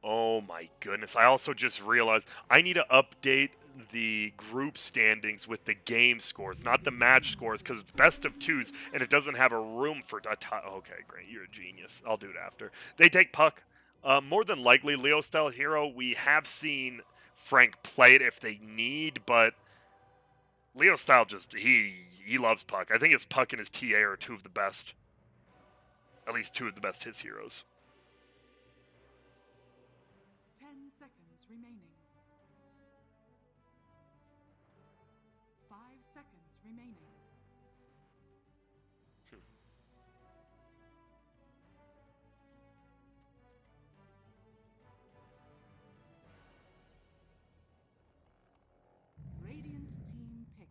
Oh my goodness. I also just realized I need to update the group standings with the game scores, not the match scores, because it's best of twos and it doesn't have a room for a tie. Okay, great. You're a genius. I'll do it after. They take puck. More than likely, Leo style hero. We have seen Frank play it if they need, but Leo style just he loves puck. I think his puck and his TA are two of the best. At least two of the best his heroes. 10 seconds remaining. 5 seconds remaining. Radiant team pick.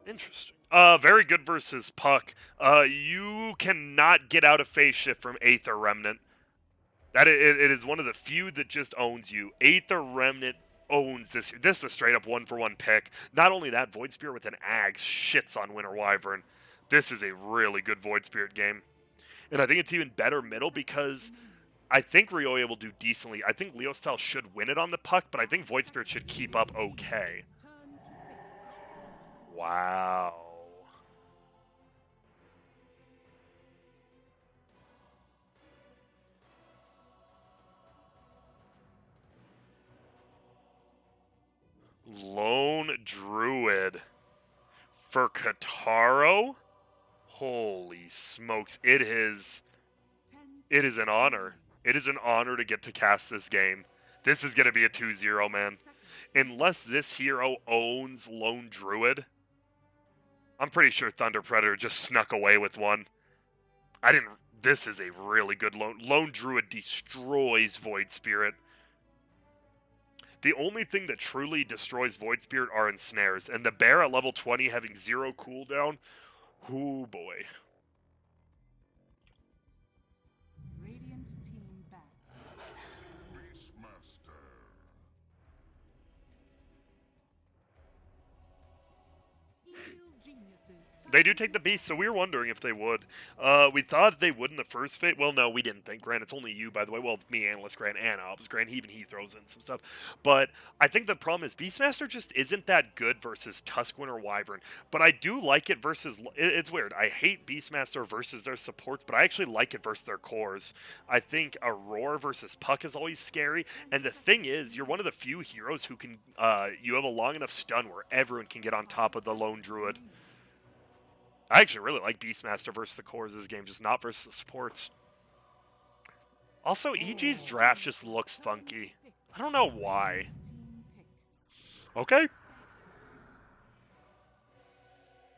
Interesting. Very good versus Puck. You cannot get out of phase shift from Aether Remnant. It is one of the few that just owns you. Aether Remnant owns this. This is a straight up 1-for-1 pick. Not only that, Void Spirit with an Axe shits on Winter Wyvern. This is a really good Void Spirit game. And I think it's even better middle because I think Ryoya will do decently. I think Leo Style should win it on the puck, but I think Void Spirit should keep up okay. Wow. Lone Druid for Kataro? Holy smokes. It is an honor. It is an honor to get to cast this game. This is going to be a 2-0, man. Unless this hero owns Lone Druid, I'm pretty sure Thunder Predator just snuck away with one. This is a really good Lone Druid destroys Void Spirit. The only thing that truly destroys Void Spirit are ensnares, and the bear at level 20 having 0 cooldown, oh boy. Radiant team back. Evil geniuses. They do take the beast, so we were wondering if they would. We thought they would in the first phase. Well, no, we didn't think. Grant, it's only you, by the way. Well, me, Analyst Grant, and Ops Grant. Even he throws in some stuff. But I think the problem is Beastmaster just isn't that good versus Tuskwind or Wyvern. But I do like it versus... It's weird. I hate Beastmaster versus their supports, but I actually like it versus their cores. I think Aurora versus Puck is always scary. And the thing is, you're one of the few heroes who can... you have a long enough stun where everyone can get on top of the Lone Druid. I actually really like Beastmaster versus the cores this game, just not versus the supports. Also, EG's draft just looks funky. I don't know why. Okay.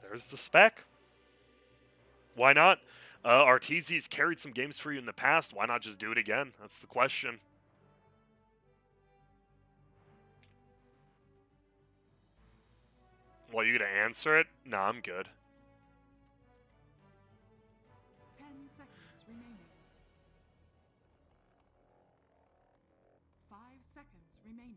There's the spec. Why not? Arteezy's carried some games for you in the past. Why not just do it again? That's the question. Well, you gonna answer it? Nah, I'm good. 10 seconds remaining. 5 seconds remaining.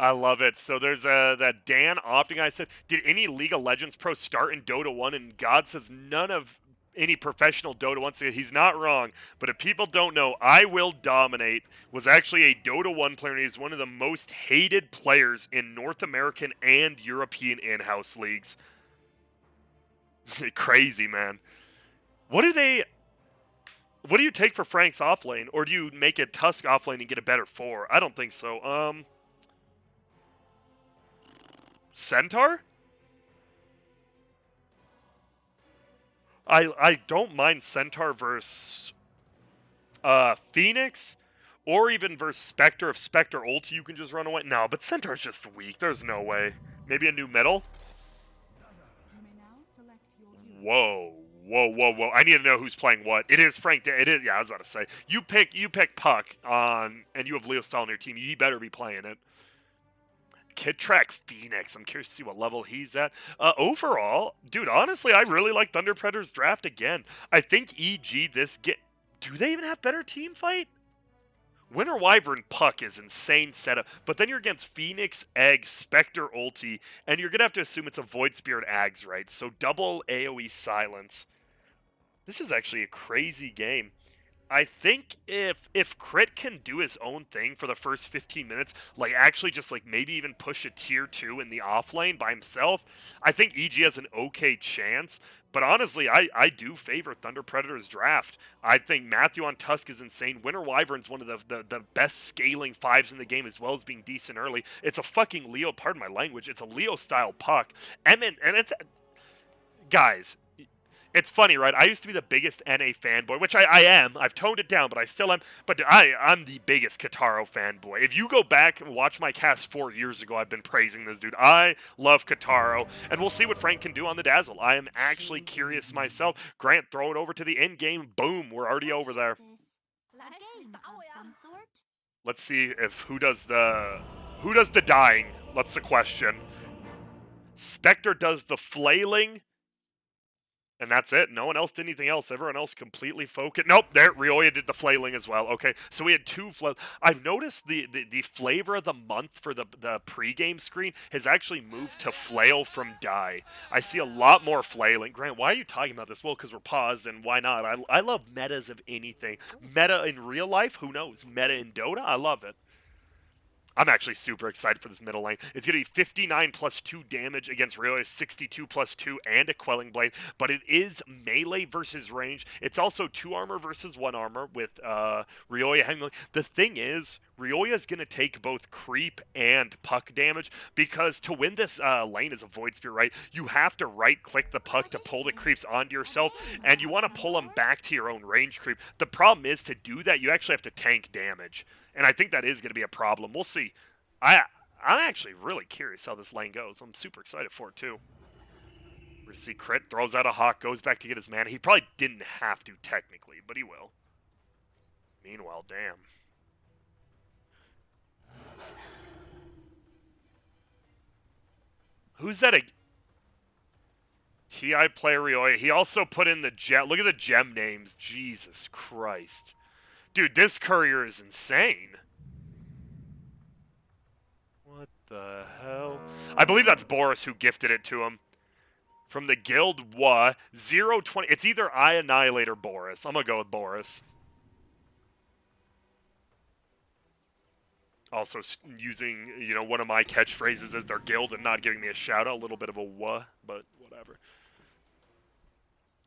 I love it. So there's that Dan Opting. I said, did any League of Legends pro start in Dota 1? And God says none of any professional Dota 1. So he's not wrong. But if people don't know, I Will Dominate was actually a Dota 1 player. And he's one of the most hated players in North American and European in-house leagues. Crazy, man. What do you take for Frank's offlane? Or do you make a Tusk offlane and get a better 4? I don't think so. Centaur? I don't mind Centaur versus Phoenix, or even versus Spectre. If Spectre ulti, you can just run away. No, but Centaur's just weak. There's no way. Maybe a new metal? You may now select your hero. Whoa. Whoa, whoa, whoa. I need to know who's playing what. It is Frank. It is, yeah, I was about to say. You pick Puck on, and you have Leo Stahl on your team. You better be playing it. Kid Track Phoenix. I'm curious to see what level he's at. Overall, dude, honestly, I really like Thunder Predator's draft again. I think EG this get. Do they even have better team fight? Winter Wyvern Puck is insane setup, but then you're against Phoenix, Egg, Spectre ulti, and you're gonna have to assume it's a Void Spirit Ags, right? So double AoE silence. This is actually a crazy game. I think if Crit can do his own thing for the first 15 minutes, like actually just like maybe even push a tier 2 in the off lane by himself, I think EG has an okay chance. But honestly, I do favor Thunder Predator's draft. I think Matthew on Tusk is insane. Winter Wyvern's one of the best scaling fives in the game, as well as being decent early. It's a fucking Leo, pardon my language, it's a Leo style puck. And it's, guys, it's funny, right? I used to be the biggest NA fanboy, which I am. I've toned it down, but I still am. But I'm the biggest Kataro fanboy. If you go back and watch my cast 4 years ago, I've been praising this dude. I love Kataro, and we'll see what Frank can do on the Dazzle. I am actually curious myself. Grant, throw it over to the end game. Boom, we're already over there. Let's see if who does the dying. That's the question. Spectre does the flailing. And that's it. No one else did anything else. Everyone else completely focused. Nope, there, Ryoya did the flailing as well. Okay, so we had 2 flails. I've noticed the flavor of the month for the pregame screen has actually moved to flail from die. I see a lot more flailing. Grant, why are you talking about this? Well, because we're paused, and why not? I love metas of anything. Meta in real life? Who knows? Meta in Dota? I love it. I'm actually super excited for this middle lane. It's going to be 59 plus 2 damage against Ryoya's 62 plus 2 and a Quelling Blade, but it is melee versus range. It's also 2 armor versus 1 armor with Ryoya handling. The thing is, Ryoya is going to take both creep and puck damage because to win this lane as a Void Spear, right, you have to right-click the puck to pull the creeps onto yourself, and you want to pull them back to your own range creep. The problem is, to do that, you actually have to tank damage. And I think that is going to be a problem. We'll see. I'm actually really curious how this lane goes. I'm super excited for it, too. We're going to see Crit, throws out a Hawk, goes back to get his mana. He probably didn't have to, technically, but he will. Meanwhile, damn. Who's that? TI player Ryoya. He also put in the gem. Look at the gem names. Jesus Christ. Dude, this courier is insane. What the hell? I believe that's Boris who gifted it to him. From the guild, 020. It's either I Annihilate or Boris. I'm going to go with Boris. Also using, one of my catchphrases as their guild and not giving me a shout out. A little bit of a but whatever.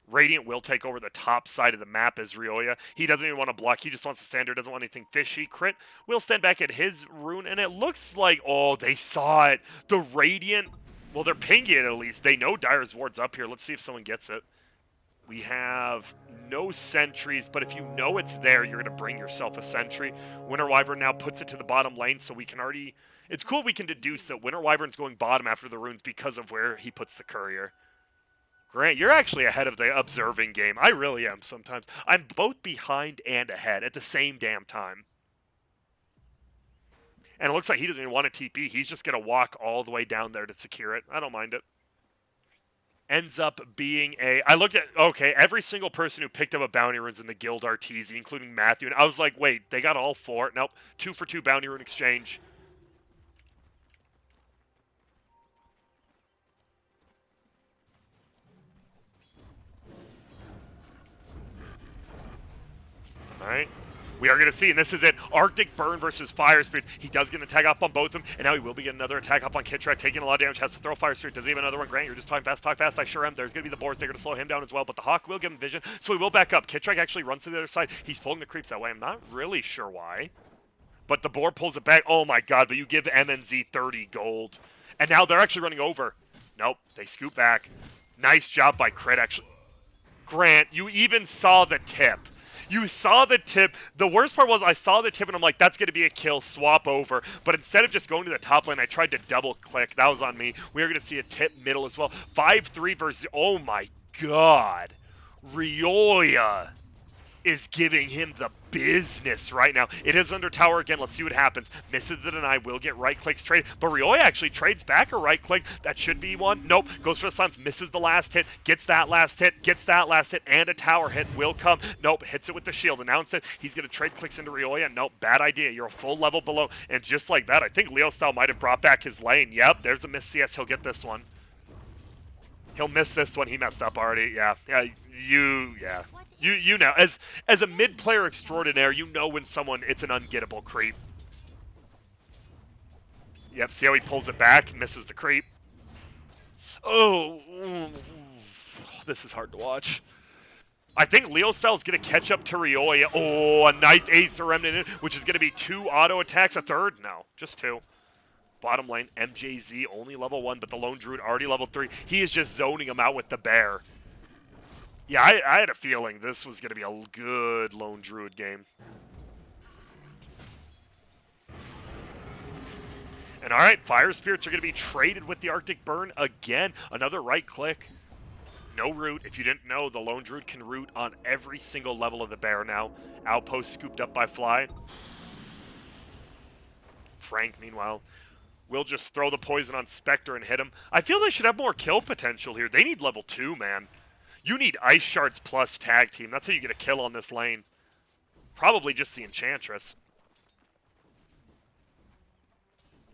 Radiant will take over the top side of the map as Ryoya. He doesn't even want to block. He just wants to stand there. Doesn't want anything fishy. Crit will stand back at his rune, and it looks like, oh, they saw it. The Radiant, well, they're pinging it at least. They know Dire's Ward's up here. Let's see if someone gets it. We have no sentries, but if you know it's there, you're going to bring yourself a sentry. Winter Wyvern now puts it to the bottom lane, so we can already... It's cool we can deduce that Winter Wyvern's going bottom after the runes because of where he puts the courier. Grant, you're actually ahead of the observing game. I really am sometimes. I'm both behind and ahead at the same damn time. And it looks like he doesn't even want a TP. He's just going to walk all the way down there to secure it. I don't mind it. Ends up being a... I looked at... Okay, every single person who picked up a bounty runes in the guild are TZ, including Matthew. And I was like, wait, they got all 4? Nope. 2 for 2 bounty rune exchange. Alright. We are going to see, and this is it, Arctic Burn versus Fire Spirits. He does get an attack up on both of them, and now he will be getting another attack up on Kitrak, taking a lot of damage, has to throw Fire Spirit. Does he have another one? Grant, you're just talk fast, I sure am. There's going to be the boards, they're going to slow him down as well, but the Hawk will give him vision, so he will back up. Kitrak actually runs to the other side. He's pulling the creeps that way. I'm not really sure why, but the board pulls it back. Oh my god, but you give MNZ 30 gold. And now they're actually running over. Nope, they scoot back. Nice job by Crit, actually. Grant, you even saw the tip. You saw the tip. The worst part was I saw the tip and I'm like, that's going to be a kill, swap over. But instead of just going to the top lane, I tried to double click. That was on me. We are going to see a tip middle as well. 5-3 versus, oh my god. Ryoya is giving him the business right now. It is under tower again. Let's see what happens. Misses the deny. Will get right clicks trade. But Ryoya actually trades back a right click. That should be one. Nope. Goes for the silence. Misses the last hit. Gets that last hit. Gets that last hit. And a tower hit will come. Nope. Hits it with the shield. And now instead, he's going to trade clicks into Ryoya. Nope. Bad idea. You're a full level below. And just like that, I think Leo Style might have brought back his lane. Yep. There's a miss CS. He'll get this one. He'll miss this one. He messed up already. Yeah. Yeah. Yeah. You know, as a mid player extraordinaire, you know when someone it's an ungettable creep. Yep, see how he pulls it back, misses the creep. Oh, this is hard to watch. I think Leo Style is going to catch up to Ryoya. Oh, a ninth, eighth remnant, which is going to be 2 auto attacks. A third? No, just 2. Bottom lane, MJZ only level 1, but the Lone Druid already level 3. He is just zoning him out with the bear. Yeah, I had a feeling this was going to be a good Lone Druid game. And all right, Fire Spirits are going to be traded with the Arctic Burn again. Another right click. No root. If you didn't know, the Lone Druid can root on every single level of the bear now. Outpost scooped up by Fly. Frank, meanwhile, will just throw the poison on Spectre and hit him. I feel they should have more kill potential here. They need level 2, man. You need Ice Shards plus tag team. That's how you get a kill on this lane. Probably just the Enchantress.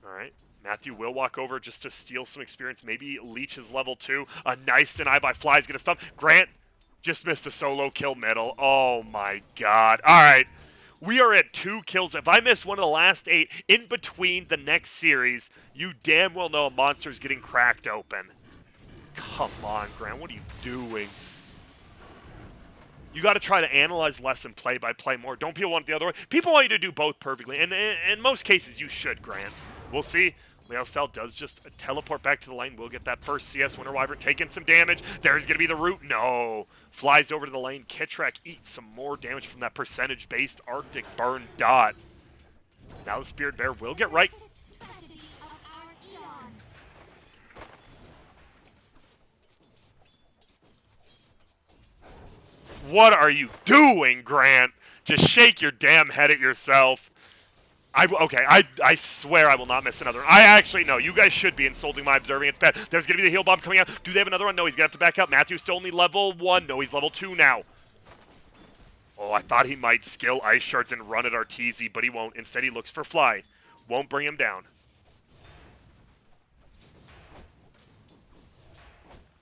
Alright. Matthew will walk over just to steal some experience. Maybe Leech is level 2. A nice deny by Fly is going to stun. Grant just missed a solo kill middle. Oh my god. Alright. We are at 2 kills. If I miss one of the last 8 in between the next series, you damn well know a monster's getting cracked open. Come on, Grant. What are you doing? You got to try to analyze less and play by play more. Don't people want it the other way? People want you to do both perfectly. And in most cases, you should, Grant. We'll see. Leo Style does just teleport back to the lane. We'll get that first CS Winter Wyvern taking some damage. There's going to be the root. No. Flies over to the lane. Kitrak eats some more damage from that percentage-based Arctic Burn dot. Now the Spirit Bear will get right. What are you doing, Grant? Just shake your damn head at yourself. I swear I will not miss another one. I actually, no, you guys should be insulting my observing. It's bad. There's going to be the heal bomb coming out. Do they have another one? No, he's going to have to back up. Matthew's still only level 1. No, he's level 2 now. Oh, I thought he might skill Ice Shards and run at Arteezy, but he won't. Instead, he looks for Fly. Won't bring him down.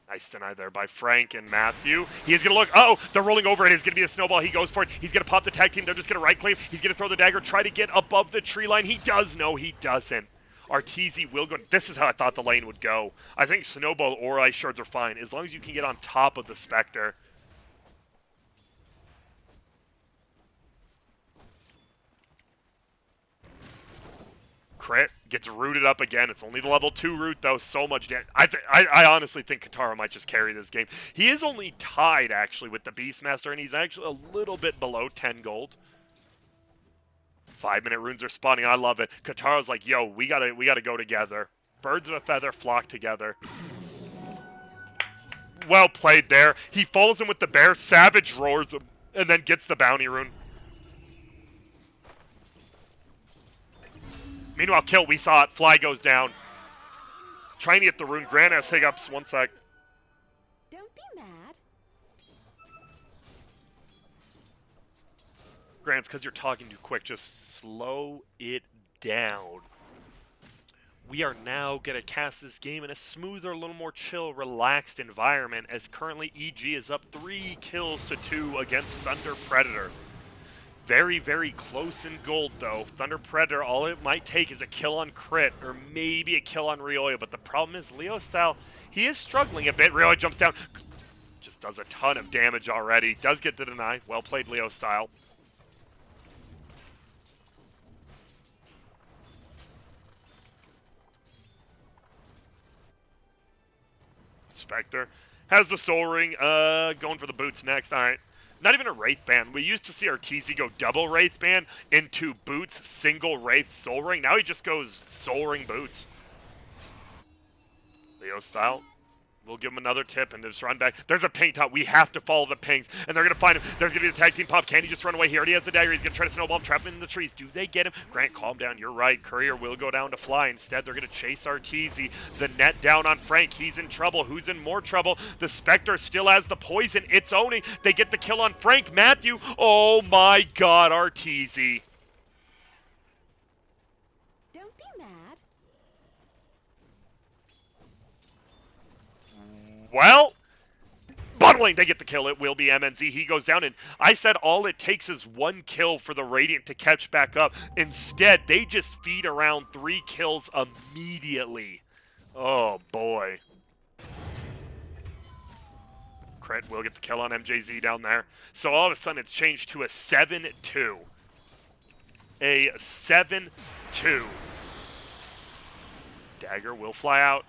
Nice deny there by Frank and Matthew. He is going to look. Oh, they're rolling over. It is going to be a snowball. He goes for it. He's going to pop the tag team. They're just going to right click. He's going to throw the dagger, try to get above the tree line. He does. No, he doesn't. Arteezy will go. This is how I thought the lane would go. I think Snowball or Ice Shards are fine, as long as you can get on top of the Spectre. Crit gets rooted up again. It's only the level 2 root, though. So much damage. I honestly think Katara might just carry this game. He is only tied, actually, with the Beastmaster, and he's actually a little bit below 10 gold. 5-minute runes are spawning. I love it. Katara's like, yo, we gotta go together. Birds of a feather flock together. Well played there. He follows him with the bear. Savage roars him, and then gets the bounty rune. Meanwhile, kill, we saw it. Fly goes down. Trying to get the rune. Grant has hiccups. 1 sec. Don't be mad. Grant's because you're talking too quick. Just slow it down. We are now going to cast this game in a smoother, a little more chill, relaxed environment, as currently EG is up 3 kills to 2 against Thunder Predator. Very, very close in gold, though. Thunder Predator, all it might take is a kill on Crit, or maybe a kill on Ryoya, but the problem is Leo Style, he is struggling a bit. Ryoya jumps down, just does a ton of damage already. Does get the deny. Well played, Leo Style. Spectre has the Soul Ring, going for the boots next. All right. Not even a Wraith Band. We used to see Arteezy go double Wraith Band into boots, single Wraith Soul Ring. Now he just goes Soul Ring boots. Leo Style. We'll give him another tip and just run back. There's a ping top. We have to follow the pings, and they're going to find him. There's going to be the tag team pop. Can he just run away? He already has the dagger. He's going to try to snowball him, trap him in the trees. Do they get him? Grant, calm down. You're right. Courier will go down to Fly. Instead, they're going to chase Arteezy. The net down on Frank. He's in trouble. Who's in more trouble? The Spectre still has the poison. It's owning. They get the kill on Frank. Matthew. Oh, my God, Arteezy. Don't be mad. Well, but lane, they get the kill. It will be MNZ. He goes down, and I said all it takes is one kill for the Radiant to catch back up. Instead, they just feed around 3 kills immediately. Oh, boy. Crit will get the kill on MJZ down there. So all of a sudden, it's changed to a 7-2. A 7-2. Dagger will fly out.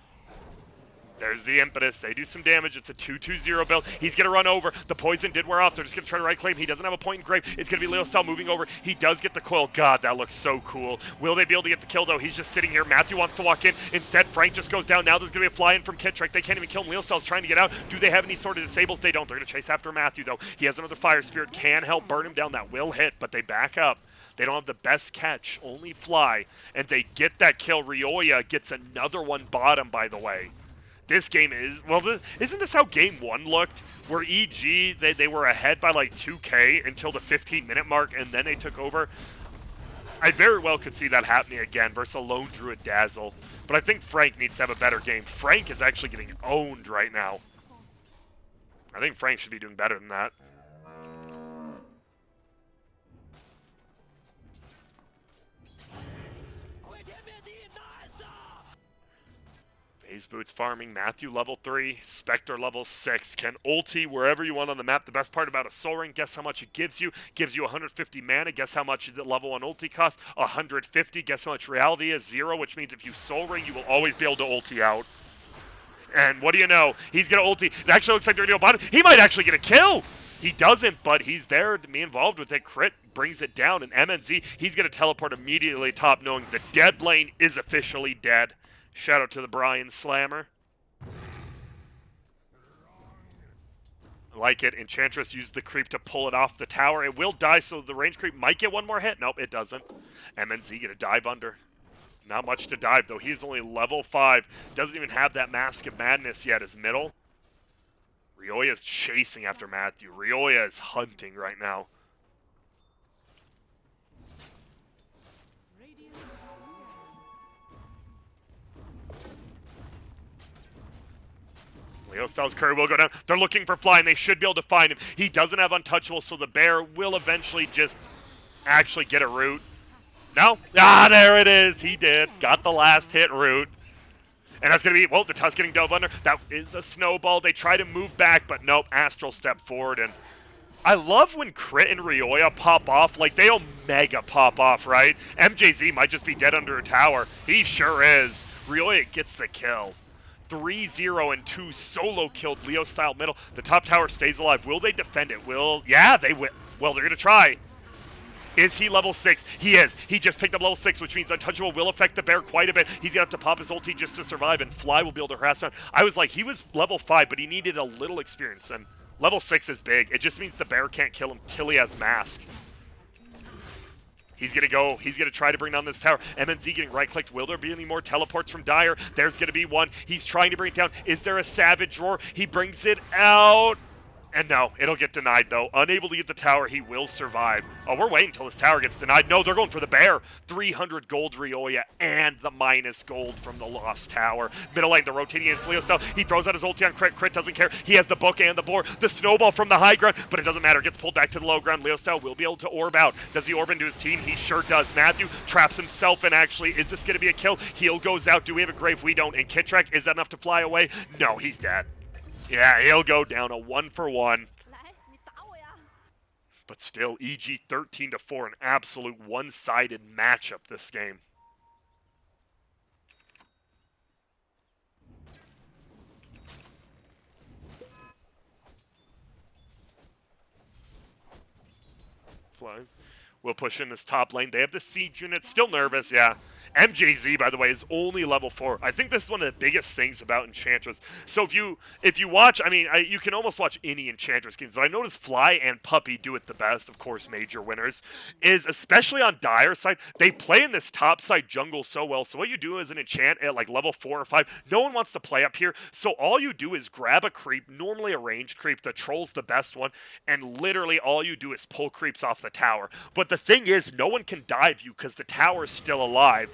There's the impetus. They do some damage. It's a 2-2-0 build. He's going to run over. The poison did wear off. They're just going to try to right claim. He doesn't have a point in grave. It's going to be Leo Style moving over. He does get the coil. God, that looks so cool. Will they be able to get the kill, though? He's just sitting here. Matthew wants to walk in. Instead, Frank just goes down. Now there's going to be a fly-in from Kittrek. They can't even kill him. Leo Style's trying to get out. Do they have any sort of disables? They don't. They're going to chase after Matthew, though. He has another Fire Spirit. Can help burn him down. That will hit, but they back up. They don't have the best catch, only fly, and they get that kill. Rioya gets another one bottom, by the way. This game is, well, isn't this how game 1 looked? Where EG, they were ahead by like 2K until the 15-minute mark, and then they took over. I very well could see that happening again versus a lone Druid Dazzle. But I think Frank needs to have a better game. Frank is actually getting owned right now. I think Frank should be doing better than that. Phase Boots farming, Matthew level 3, Spectre level 6. Can ulti wherever you want on the map. The best part about a Soul Ring, guess how much it gives you? Gives you 150 mana. Guess how much the level 1 ulti costs? 150. Guess how much reality is? 0, which means if you Soul Ring, you will always be able to ulti out. And what do you know? He's going to ulti. It actually looks like they're going to go bottom. He might actually get a kill. He doesn't, but he's there to be involved with it. Crit brings it down, and MNZ, he's going to teleport immediately top, knowing the dead lane is officially dead. Shout out to the Brian Slammer. I like it. Enchantress used the creep to pull it off the tower. It will die, so the range creep might get one more hit. Nope, it doesn't. MNZ gonna dive under. Not much to dive, though. He is only level 5. Doesn't even have that Mask of Madness yet as middle. Rioya is chasing after Matthew. Rioya is hunting right now. Leo Styles' Curry will go down. They're looking for Fly, and they should be able to find him. He doesn't have Untouchable, so the bear will eventually just actually get a root. No? Ah, there it is. He did. Got the last hit root. And that's going to be, well, the Tusk getting dove under. That is a snowball. They try to move back, but nope. Astral step forward, and I love when Crit and Rioya pop off. Like, they'll mega pop off, right? MJZ might just be dead under a tower. He sure is. Rioya gets the kill. 3-0 and 2 solo killed Leo Style middle. The top tower stays alive. Will they defend it? Yeah, they will. Well, they're going to try. Is he level 6? He is. He just picked up level 6, which means Untouchable will affect the bear quite a bit. He's going to have to pop his ulti just to survive, and Fly will be able to harass him. I was like, he was level 5, but he needed a little experience, and level 6 is big. It just means the bear can't kill him till he has Mask. He's going to go. He's going to try to bring down this tower. MNZ getting right-clicked. Will there be any more teleports from Dire? There's going to be one. He's trying to bring it down. Is there a Savage Roar? He brings it out. And no, it'll get denied, though. Unable to get the tower, he will survive. Oh, we're waiting until this tower gets denied. No, they're going for the bear. 300 gold Rioya and the minus gold from the lost tower. Middle lane, the rotating against Leo Style. He throws out his ulti on Crit. Crit doesn't care. He has the book and the boar. The snowball from the high ground, but it doesn't matter. Gets pulled back to the low ground. Leo Style will be able to orb out. Does he orb into his team? He sure does. Matthew traps himself in, actually. Is this going to be a kill? Heal goes out. Do we have a grave? We don't. And Kittrek, is that enough to fly away? No, he's dead. Yeah, he'll go down a 1-for-1. But still, EG 13-4, an absolute one-sided matchup this game. Flying. We'll push in this top lane. They have the siege unit. Still nervous, yeah. MJZ, by the way, is only level 4. I think this is one of the biggest things about Enchantress. So if you watch, I mean, you can almost watch any Enchantress games. I notice Fly and Puppy do it the best, of course, major winners, is especially on Dire side, they play in this top side jungle so well. So what you do as an enchant at like level 4 or 5, no one wants to play up here. So all you do is grab a creep, normally a ranged creep, the Troll's the best one, and literally all you do is pull creeps off the tower. But the thing is, no one can dive you because the tower is still alive.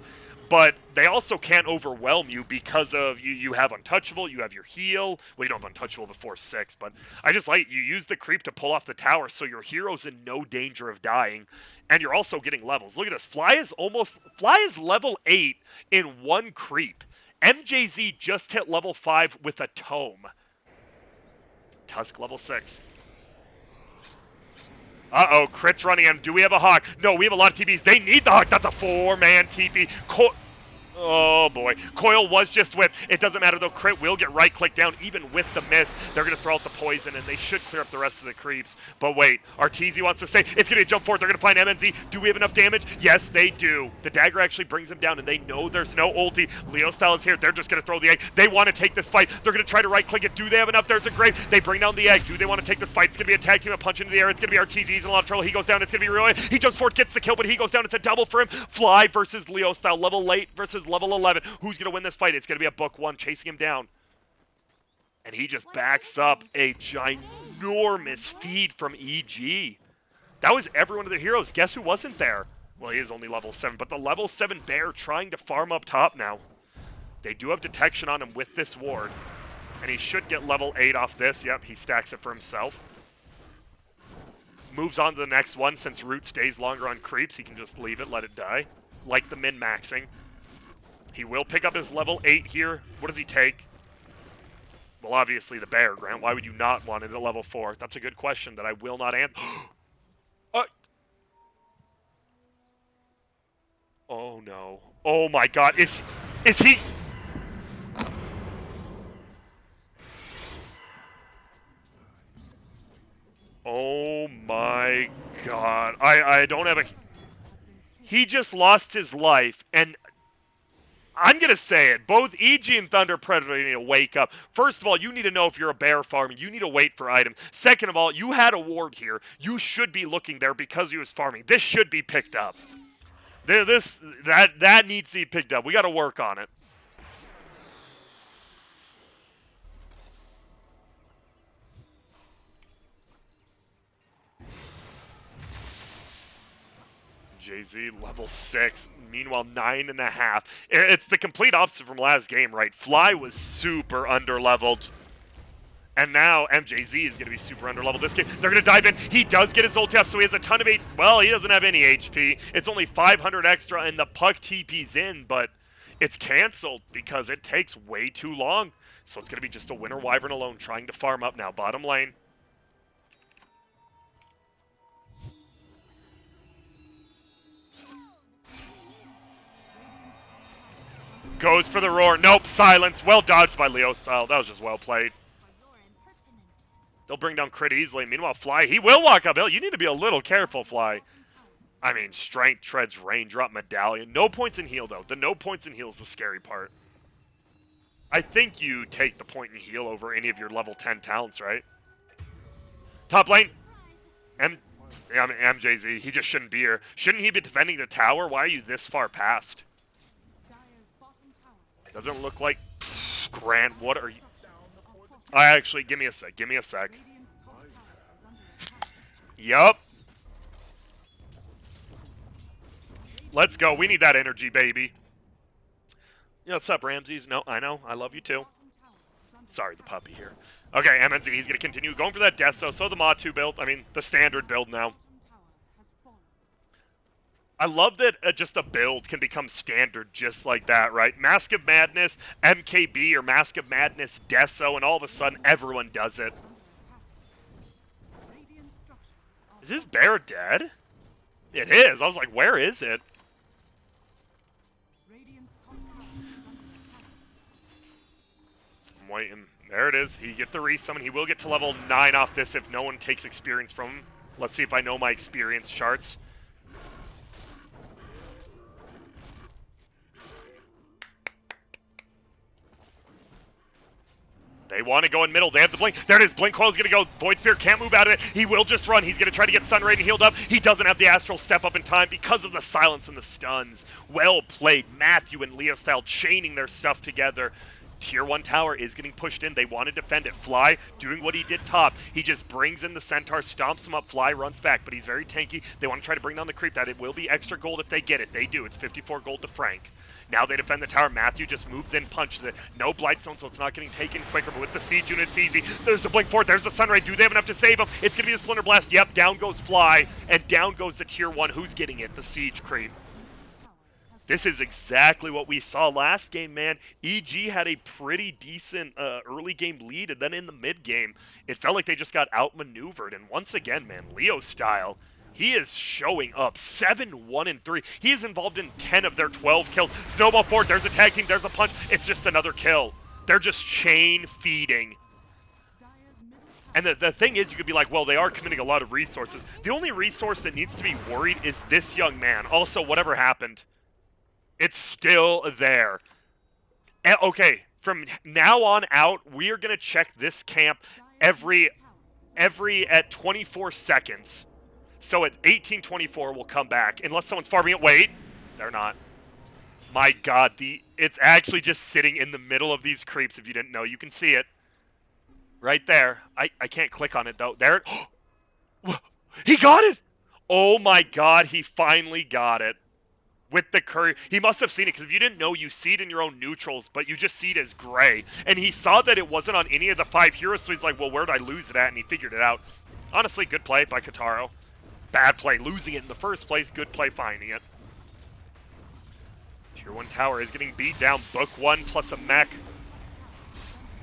but they also can't overwhelm you because of you have untouchable, you have your heal. Well, you don't have untouchable before 6, but I just like you use the creep to pull off the tower so your hero's in no danger of dying, and you're also getting levels. Look at this. Fly is level 8 in one creep. MJZ just hit level 5 with a tome. Tusk level 6. Uh-oh, Crit's running in. Do we have a Hawk? No, we have a lot of TPs. They need the Hawk. That's a 4-man TP. Oh, boy. Coil was just whipped. It doesn't matter, though. Crit will get right-click down, even with the miss. They're going to throw out the poison, and they should clear up the rest of the creeps. But wait, Arteezy wants to stay. It's going to jump forward. They're going to find MNZ. Do we have enough damage? Yes, they do. The dagger actually brings him down, and they know there's no ulti. Leo Style is here. They're just going to throw the egg. They want to take this fight. They're going to try to right-click it. Do they have enough? There's a grave. They bring down the egg. Do they want to take this fight? It's going to be a tag team, a punch into the air. It's going to be Arteezy. He's in a lot of trouble. He goes down. It's going to be Rio. He jumps forward, gets the kill, but he goes down. It's a double for him. Fly versus Leo Style. Level 8 versus level 11. Who's going to win this fight? It's going to be a book 1 chasing him down. And he just backs up a ginormous feed from EG. That was every one of their heroes. Guess who wasn't there? Well, he is only level 7, but the level 7 bear trying to farm up top now. They do have detection on him with this ward. And he should get level 8 off this. Yep, he stacks it for himself. Moves on to the next one. Since Root stays longer on creeps, he can just leave it, let it die. Like the min-maxing. He will pick up his level 8 here. What does he take? Well, obviously the bear, Grant. Why would you not want it at level 4? That's a good question that I will not answer. Oh, no. Oh, my God. Is he... Oh, my God. I don't have a... He just lost his life, and... I'm going to say it. Both EG and Thunder Predator need to wake up. First of all, you need to know if you're a bear farming. You need to wait for items. Second of all, you had a ward here. You should be looking there because he was farming. This should be picked up. That needs to be picked up. We got to work on it. Jay-Z, level 6. Meanwhile, 9.5. It's the complete opposite from last game, right? Fly was super underleveled. And now MJZ is going to be super underleveled this game. They're going to dive in. He does get his ult up, so he has a ton of... Well, he doesn't have any HP. It's only 500 extra, and the puck TP's in, but it's canceled because it takes way too long. So it's going to be just a Winter Wyvern alone trying to farm up now. Bottom lane. Goes for the roar. Nope, silence. Well dodged by Leo Style. That was just well played. They'll bring down Crit easily. Meanwhile, Fly, he will walk uphill. You need to be a little careful, Fly. I mean, Strength, Treads, Raindrop, Medallion. No points in heal, though. The no points in heal is the scary part. I think you take the point in heal over any of your level 10 talents, right? Top lane. MJZ, he just shouldn't be here. Shouldn't he be defending the tower? Why are you this far past? Doesn't look like... Grant, what are you... Actually, give me a sec. Give me a sec. Yup. Let's go. We need that energy, baby. Yeah, what's up, Ramses? No, I know. I love you, too. Sorry, the puppy here. Okay, MNZ, he's going to continue going for that Deso. So the Mod 2 build. I mean, the standard build now. I love that just a build can become standard just like that, right? Mask of Madness, MKB, or Mask of Madness, Deso, and all of a sudden everyone does it. Is this bear dead? It is. I was like, where is it? I'm waiting. There it is. He get the resummon. He will get to level 9 off this if no one takes experience from him. Let's see if I know my experience charts. They want to go in middle. They have the blink. There it is. Blink Coil's going to go. Void Spear can't move out of it. He will just run. He's going to try to get Sun Raiden healed up. He doesn't have the Astral step up in time because of the silence and the stuns. Well played. Matthew and Leo Style chaining their stuff together. Tier 1 tower is getting pushed in. They want to defend it. Fly doing what he did top. He just brings in the Centaur, stomps him up. Fly runs back, but he's very tanky. They want to try to bring down the creep. That it will be extra gold if they get it. They do. It's 54 gold to Frank. Now they defend the tower. Matthew just moves in, punches it. No Blightstone, so it's not getting taken quicker, but with the siege unit, it's easy. There's the Blink Fort, there's the Sunray. Do they have enough to save him? It's going to be the Splinter Blast. Yep, down goes Fly, and down goes the tier 1. Who's getting it? The siege creep. This is exactly what we saw last game, man. EG had a pretty decent early game lead, and then in the mid game, it felt like they just got outmaneuvered. And once again, man, Leo style, he is showing up 7, 1, and 3. He is involved in 10 of their 12 kills. Snowball forward, there's a tag team, there's a punch. It's just another kill. They're just chain feeding. And the thing is, you could be like, well, they are committing a lot of resources. The only resource that needs to be worried is this young man. Also, whatever happened, it's still there. Okay, from now on out, we are going to check this camp every at 24 seconds. So at 18:24, we'll come back. Unless someone's farming it. Wait, they're not. My God, it's actually just sitting in the middle of these creeps. If you didn't know, you can see it. Right there. I can't click on it, though. There. He got it! Oh, my God, he finally got it. With the courier. He must have seen it, because if you didn't know, you see it in your own neutrals, but you just see it as gray. And he saw that it wasn't on any of the 5 heroes, so he's like, well, where'd I lose it at? And he figured it out. Honestly, good play by Kataro. Bad play losing it in the first place. Good play finding it. Tier 1 tower is getting beat down. Book 1 plus a mech.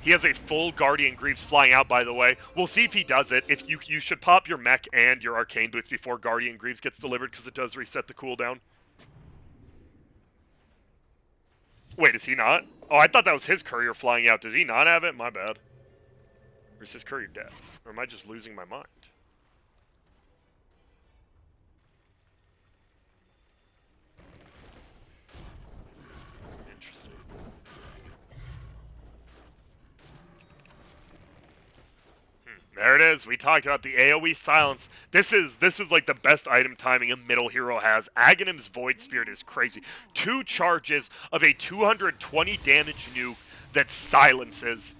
He has a full Guardian Greaves flying out, by the way. We'll see if he does it. If you should pop your mech and your Arcane Boots before Guardian Greaves gets delivered, because it does reset the cooldown. Wait, is he not? Oh, I thought that was his courier flying out. Does he not have it? My bad. Or is his courier dead? Or am I just losing my mind? Interesting. There it is. We talked about the AoE silence. This is like the best item timing a middle hero has. Aghanim's Void Spirit is crazy. 2 charges of a 220 damage nuke that silences.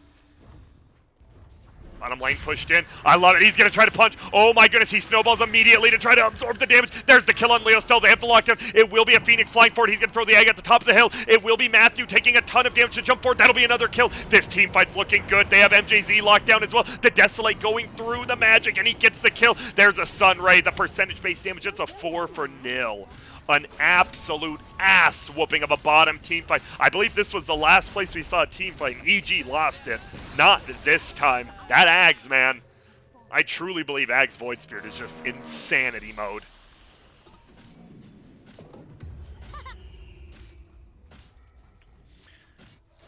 Bottom lane pushed in. I love it. He's going to try to punch. Oh my goodness, he snowballs immediately to try to absorb the damage. There's the kill on Leo still. They have to lock down. It will be a Phoenix flying forward. He's going to throw the egg at the top of the hill. It will be Matthew taking a ton of damage to jump forward. That'll be another kill. This team fight's looking good. They have MJZ locked down as well. The Desolate going through the magic, and he gets the kill. There's a Sunray. The percentage-based damage, it's a 4-0. An absolute ass whooping of a bottom team fight. I believe this was the last place we saw a team fight. EG lost it. Not this time. That Ags, man. I truly believe Ag's Void Spirit is just insanity mode.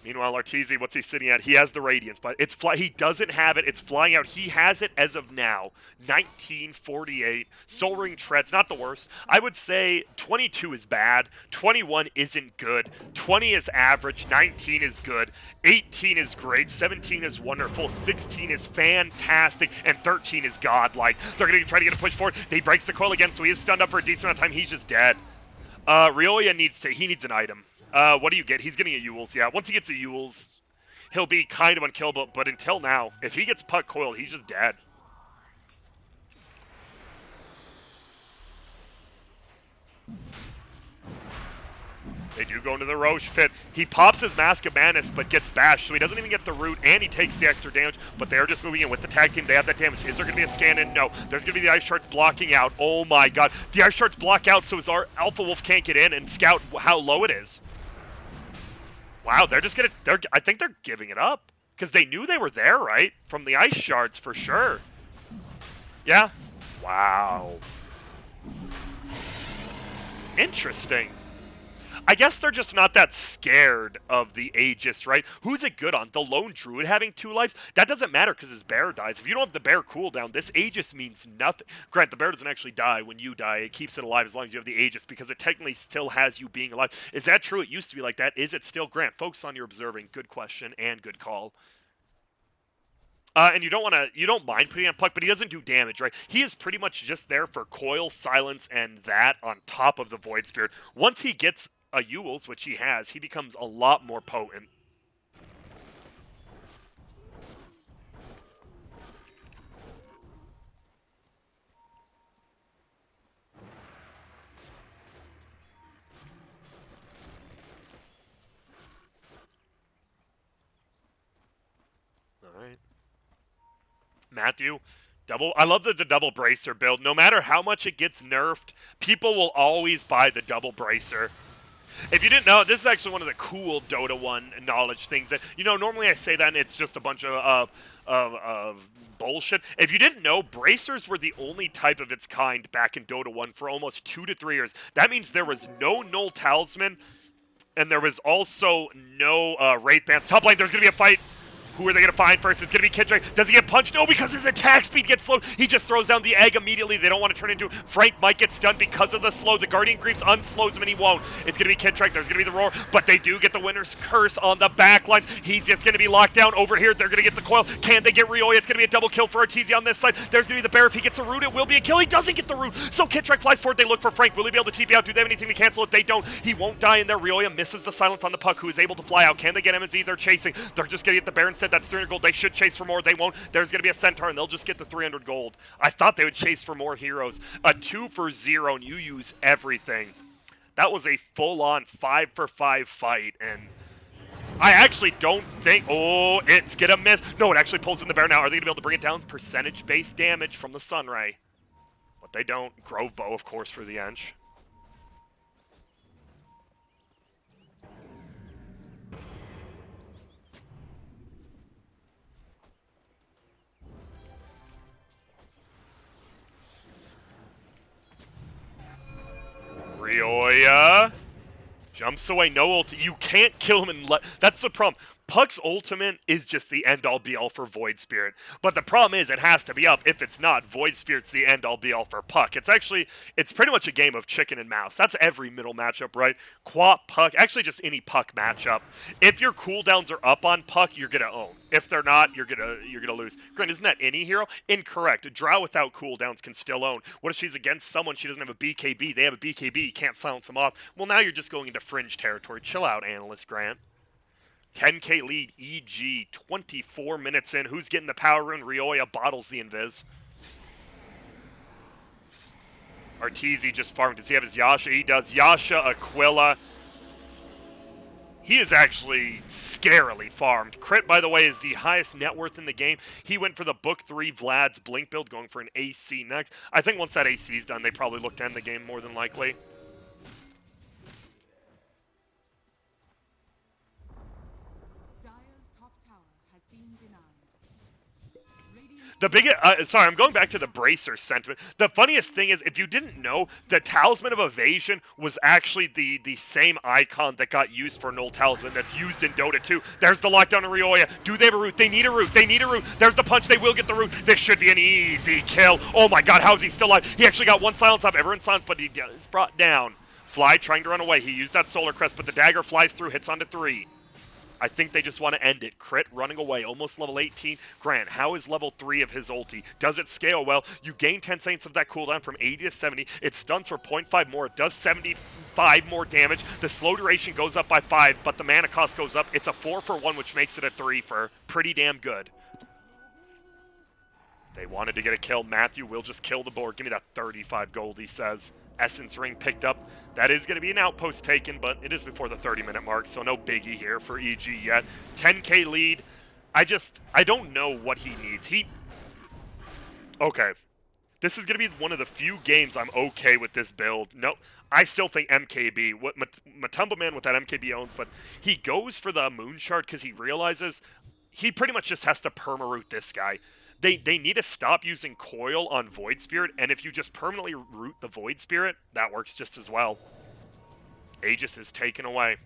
Meanwhile, Arteezy, what's he sitting at? He has the Radiance, but he doesn't have it. It's flying out. He has it as of now. 1948. Soul Ring Treads, not the worst. I would say 22 is bad. 21 isn't good. 20 is average. 19 is good. 18 is great. 17 is wonderful. 16 is fantastic. And 13 is godlike. They're going to try to get a push forward. He breaks the coil again, so he is stunned up for a decent amount of time. He's just dead. Ryoya needs an item. What do you get? He's getting a Yules, yeah. Once he gets a Yules, he'll be kind of unkillable, but until now, if he gets puck coiled, he's just dead. They do go into the Roche pit. He pops his Mask of Madness, but gets bashed, so he doesn't even get the root, and he takes the extra damage, but they're just moving in with the tag team. They have that damage. Is there going to be a scan in? No. There's going to be the Ice Shards blocking out. Oh my God. The Ice Shards block out so his Alpha Wolf can't get in and scout how low it is. Wow, they're just going to, I think they're giving it up, because they knew they were there, right? From the Ice Shards, for sure. Yeah? Wow. Interesting. I guess they're just not that scared of the Aegis, right? Who's it good on? The Lone Druid having 2 lives? That doesn't matter because his bear dies. If you don't have the bear cooldown, this Aegis means nothing. Grant, the bear doesn't actually die when you die. It keeps it alive as long as you have the Aegis because it technically still has you being alive. Is that true? It used to be like that. Is it still? Grant, focus on your observing. Good question and good call. And you don't mind putting on Puck, but he doesn't do damage, right? He is pretty much just there for coil, silence, and that on top of the Void Spirit. Once he gets a Yules, which he has, he becomes a lot more potent. Matthew, double. I love the double bracer build. No matter how much it gets nerfed, people will always buy the double bracer. If you didn't know, this is actually one of the cool Dota 1 knowledge things that, normally I say that and it's just a bunch of bullshit. If you didn't know, bracers were the only type of its kind back in Dota 1 for almost 2 to 3 years. That means there was no Null Talisman, and there was also no Wraith Bands. Top lane, there's going to be a fight. Who are they going to find first? It's going to be Kidrick. Does he get punched? No, because his attack speed gets slowed. He just throws down the egg immediately. They don't want to turn into Frank might get stunned because of the slow. The Guardian Griefs unslows him, and he won't. It's going to be Kidrick. There's going to be the roar, but they do get the winner's curse on the backlines. He's just going to be locked down over here. They're going to get the coil. Can they get Rioya? It's going to be a double kill for Arteezy on this side. There's going to be the bear. If he gets a root, it will be a kill. He doesn't get the root, so Kidrick flies forward. They look for Frank. Will he be able to TP out? Do they have anything to cancel it? They don't. He won't die in there. Rioya misses the silence on the puck, who is able to fly out. Can they get MZ? They're chasing. They're just going to get the bear instead. That's 300 gold. They should chase for more. They won't. There's going to be a centaur, and they'll just get the 300 gold. I thought they would chase for more heroes. A 2 for 0, and you use everything. That was a full-on 5 for 5 fight, and I actually don't think... Oh, it's going to miss. No, it actually pulls in the bear now. Are they going to be able to bring it down? Percentage-based damage from the Sunray. But they don't. Grove Bow, of course, for the Ench. Rioya jumps away, no ult. You can't kill him and that's the problem. Puck's ultimate is just the end-all be-all for Void Spirit. But the problem is it has to be up. If it's not, Void Spirit's the end-all be-all for Puck. It's pretty much a game of chicken and mouse. That's every middle matchup, right? Quap, Puck, actually just any Puck matchup. If your cooldowns are up on Puck, you're going to own. If they're not, you're gonna lose. Grant, isn't that any hero? Incorrect. A Drow without cooldowns can still own. What if she's against someone, she doesn't have a BKB, they have a BKB, you can't silence them off. Well, now you're just going into fringe territory. Chill out, analyst Grant. 10k lead, EG, 24 minutes in. Who's getting the power rune? Rioya bottles the invis. Arteezy just farmed. Does he have his Yasha? He does. Yasha, Aquila. He is actually scarily farmed. Crit, by the way, is the highest net worth in the game. He went for the Book 3 Vlad's Blink build, going for an AC next. I think once that AC is done, they probably look to end the game more than likely. The biggest, sorry, I'm going back to the bracer sentiment. The funniest thing is, if you didn't know, the Talisman of Evasion was actually the same icon that got used for Null Talisman that's used in Dota 2. There's the lockdown of Rioya. Do they have a root? They need a root. They need a root. There's the punch. They will get the root. This should be an easy kill. Oh my god, how is he still alive? He actually got one silence up. Everyone's silenced, but he is brought down. Fly trying to run away. He used that Solar Crest, but the dagger flies through, hits onto 3. I think they just want to end it. Crit running away, almost level 18. Grant, how is level 3 of his ulti? Does it scale well? You gain 10 seconds of that cooldown from 80 to 70. It stuns for 0.5 more. It does 75 more damage. The slow duration goes up by 5, but the mana cost goes up. It's a 4 for 1, which makes it a 3 for pretty damn good. They wanted to get a kill. Matthew will just kill the board. Give me that 35 gold, he says. Essence Ring picked up. That is going to be an outpost taken, but it is before the 30-minute mark, so no biggie here for EG yet. 10k lead. I don't know what he needs. Okay. This is going to be one of the few games I'm okay with this build. No, I still think MKB, what Matumba Man with that MKB owns, but he goes for the Moon Shard because he realizes he pretty much just has to perma-root this guy. They need to stop using Coil on Void Spirit, and if you just permanently root the Void Spirit, that works just as well. Aegis is taken away.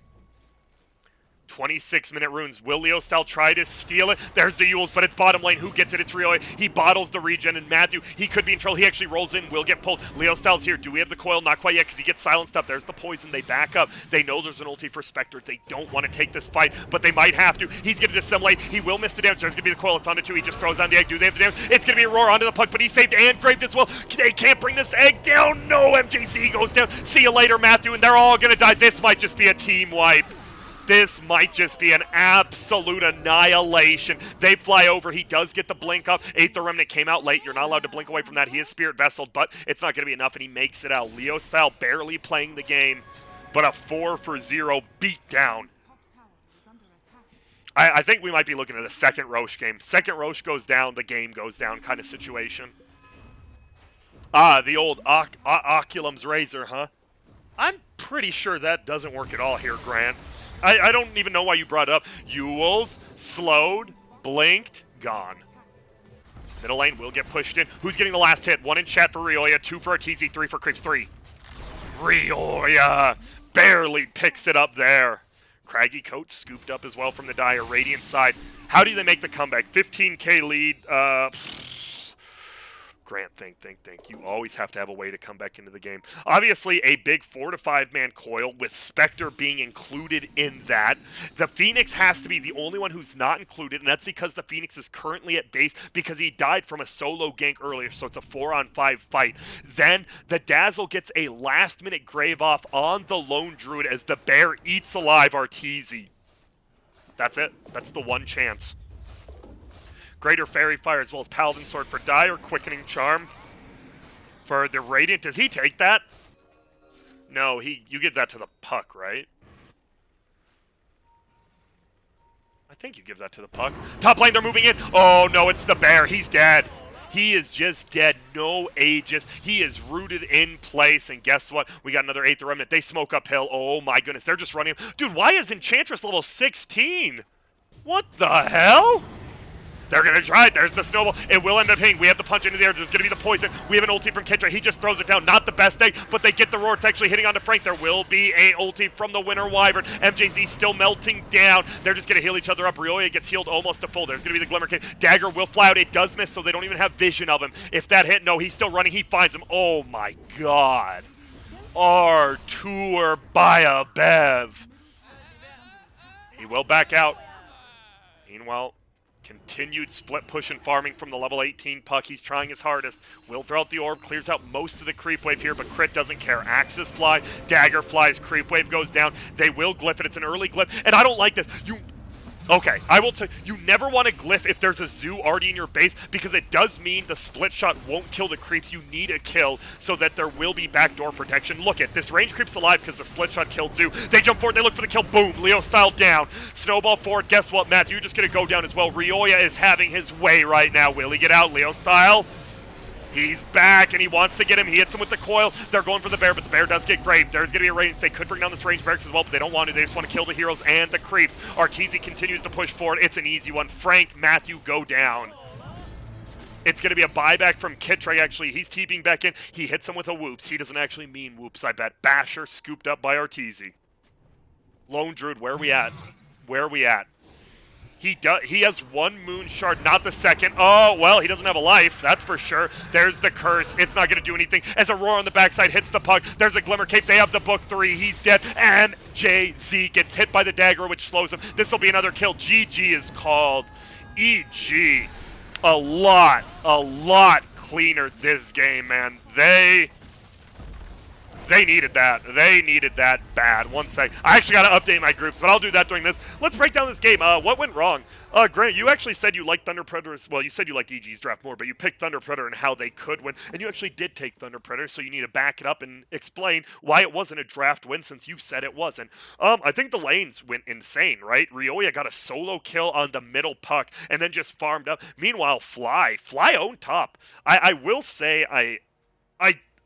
26-minute runes. Will Leostal try to steal it? There's the Yules, but it's bottom lane. Who gets it? It's Rioya. He bottles the regen, and Matthew, he could be in trouble. He actually rolls in, will get pulled. Leostal's here. Do we have the coil? Not quite yet, because he gets silenced up. There's the poison. They back up. They know there's an ulti for Spectre. They don't want to take this fight, but they might have to. He's going to dissimulate. He will miss the damage. There's going to be the coil. It's onto 2. He just throws down the egg. Do they have the damage? It's going to be a roar onto the puck, but he's saved and graved as well. They can't bring this egg down. No, MJC goes down. See you later, Matthew, and they're all going to die. This might just be a team wipe. This might just be an absolute annihilation. They fly over. He does get the blink up. Eighth Remnant came out late. You're not allowed to blink away from that. He is Spirit Vesseled, but it's not going to be enough, and he makes it out. Leostal barely playing the game, but a 4 for 0 beatdown. I think we might be looking at a second Roche game. Second Roche goes down, the game goes down kind of situation. Ah, the old Oculum's Razor, huh? I'm pretty sure that doesn't work at all here, Grant. I don't even know why you brought it up. Ewells, slowed, blinked, gone. Middle lane will get pushed in. Who's getting the last hit? 1 in chat for Rioya, 2 for Arteezy, 3 for Creeps, 3. Rioya barely picks it up there. Craggy Coat scooped up as well from the Dire Radiant side. How do they make the comeback? 15k lead. Grant, think. You always have to have a way to come back into the game. Obviously, a big 4 to 5 man coil with Spectre being included in that. The Phoenix has to be the only one who's not included, and that's because the Phoenix is currently at base because he died from a solo gank earlier, so it's a 4-on-5 fight. Then the Dazzle gets a last-minute grave off on the Lone Druid as the Bear eats alive Arteezy. That's it. That's the one chance. Greater Fairy Fire as well as Paladin Sword for Dire. Quickening Charm for the Radiant. Does he take that? No, you give that to the Puck, right? I think you give that to the Puck. Top lane, they're moving in. Oh, no, it's the Bear. He's dead. He is just dead. No Aegis. He is rooted in place. And guess what? We got another 8th Remnant. They smoke uphill. Oh, my goodness. They're just running. Dude, why is Enchantress level 16? What the hell? They're going to try it. There's the snowball. It will end up hitting. We have the punch into the air. There's going to be the poison. We have an ulti from Kendra. He just throws it down. Not the best day, but they get the roar. It's actually hitting onto Frank. There will be a ulti from the Winter Wyvern. MJZ still melting down. They're just going to heal each other up. Rioya gets healed almost to full. There's going to be the Glimmer King. Dagger will fly out. It does miss, so they don't even have vision of him. If that hit, no, he's still running. He finds him. Oh, my God. Artur by a Bev. He will back out. Meanwhile, continued split push and farming from the level 18 Puck. He's trying his hardest. Will throw out the orb, clears out most of the creep wave here, but Crit doesn't care. Axes fly, Dagger flies, creep wave goes down. They will glyph it. It's an early glyph, and I don't like this. Okay, I will tell you, never want to glyph if there's a zoo already in your base because it does mean the split shot won't kill the creeps. You need a kill so that there will be backdoor protection. Look at this range creep's alive because the split shot killed zoo. They jump forward, they look for the kill. Boom, Leo style down. Snowball forward. Guess what, Matt? You're just going to go down as well. Rioya is having his way right now. Will he get out? Leo style. He's back, and he wants to get him. He hits him with the coil. They're going for the Bear, but the Bear does get graved. There's going to be a Radiance. They could bring down this range barracks as well, but they don't want to. They just want to kill the heroes and the creeps. Arteezy continues to push forward. It's an easy one. Frank, Matthew go down. It's going to be a buyback from Kitrek, actually. He's TPing back in. He hits him with a whoops. He doesn't actually mean whoops, I bet. Basher scooped up by Arteezy. Lone Druid, where are we at? Where are we at? He has 1 moon shard, not the second. Oh, well, he doesn't have a life, that's for sure. There's the curse. It's not going to do anything. As a roar on the backside hits the Puck, there's a Glimmer Cape. They have the book 3. He's dead. And JZ gets hit by the dagger, which slows him. This will be another kill. GG is called. EG. A lot cleaner this game, man. They needed that. They needed that bad. One sec. I actually got to update my groups, but I'll do that during this. Let's break down this game. What went wrong? Grant, you actually said you liked Thunder Predators. Well, you said you liked EG's draft more, but you picked Thunder Predator and how they could win. And you actually did take Thunder Predator, so you need to back it up and explain why it wasn't a draft win since you said it wasn't. I think the lanes went insane, right? Rioya got a solo kill on the middle Puck and then just farmed up. Meanwhile, Fly owned top. I will say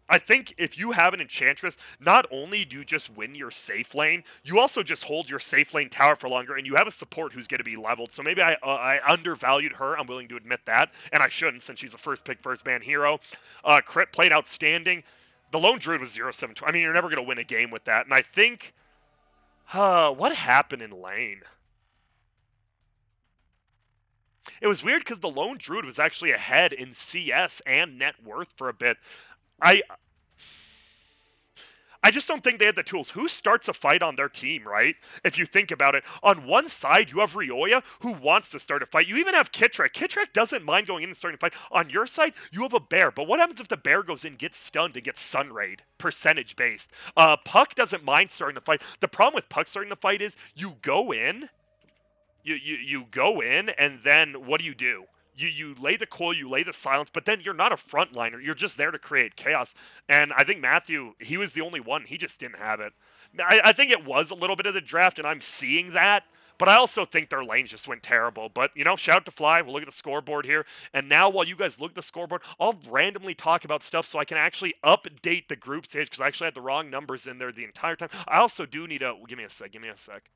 I think if you have an Enchantress, not only do you just win your safe lane, you also just hold your safe lane tower for longer, and you have a support who's going to be leveled. So maybe I undervalued her. I'm willing to admit that, and I shouldn't since she's a first pick, first ban hero. Crit played outstanding. The Lone Druid was 0-7. I mean, you're never going to win a game with that. And I think, what happened in lane? It was weird because the Lone Druid was actually ahead in CS and net worth for a bit. I just don't think they had the tools. Who starts a fight on their team, right? If you think about it. On one side, you have Rioya, who wants to start a fight. You even have Kitrek. Kitrek doesn't mind going in and starting a fight. On your side, you have a Bear. But what happens if the Bear goes in, gets stunned, and gets Sunrayed? Percentage-based. Puck doesn't mind starting the fight. The problem with Puck starting the fight is you go in, you go in, and then what do? You lay the coil, you lay the silence, but then you're not a frontliner. You're just there to create chaos. And I think Matthew, he was the only one. He just didn't have it. I think it was a little bit of the draft, and I'm seeing that. But I also think their lanes just went terrible. But, you know, shout out to Fly. We'll look at the scoreboard here. And now while you guys look at the scoreboard, I'll randomly talk about stuff so I can actually update the group stage because I actually had the wrong numbers in there the entire time. I also do need a... Give me a sec. Give me a sec.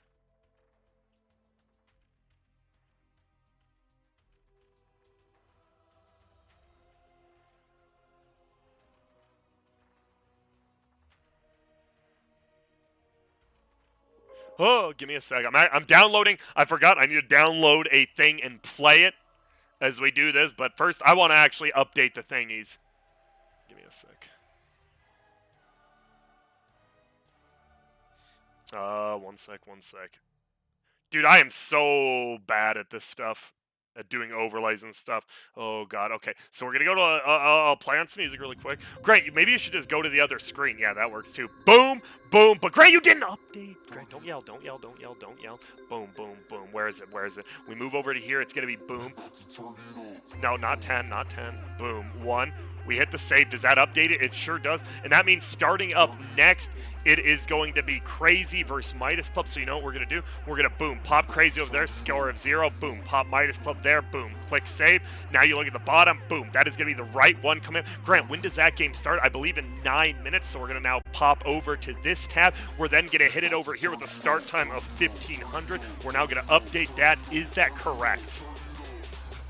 Oh, give me a sec. I'm downloading. I forgot I need to download a thing and play it as we do this. But first, I want to actually update the thingies. Give me a sec. One sec, one sec. Dude, I am so bad at this stuff. At doing overlays and stuff. Oh, God. Okay, so we're going to go to... I'll play on some music really quick. Great, maybe you should just go to the other screen. Yeah, that works too. Boom, boom. But Gray, you didn't update. Gray, don't yell, don't yell, don't yell, don't yell. Boom, boom, boom. Where is it? Where is it? We move over to here. It's going to be boom. No, not 10, not 10. Boom. 1. We hit the save. Does that update it? It sure does. And that means starting up next, it is going to be Crazy versus Midas Club. So you know what we're going to do? We're going to boom, pop Crazy over there, score of 0. Boom, pop Midas Club there. Boom, click save. Now you look at the bottom. Boom, that is going to be the right one coming in. Grant, when does that game start? I believe in 9 minutes. So we're going to now pop over to this tab. We're then going to hit it over here with a start time of 1500. We're now going to update that. Is that correct?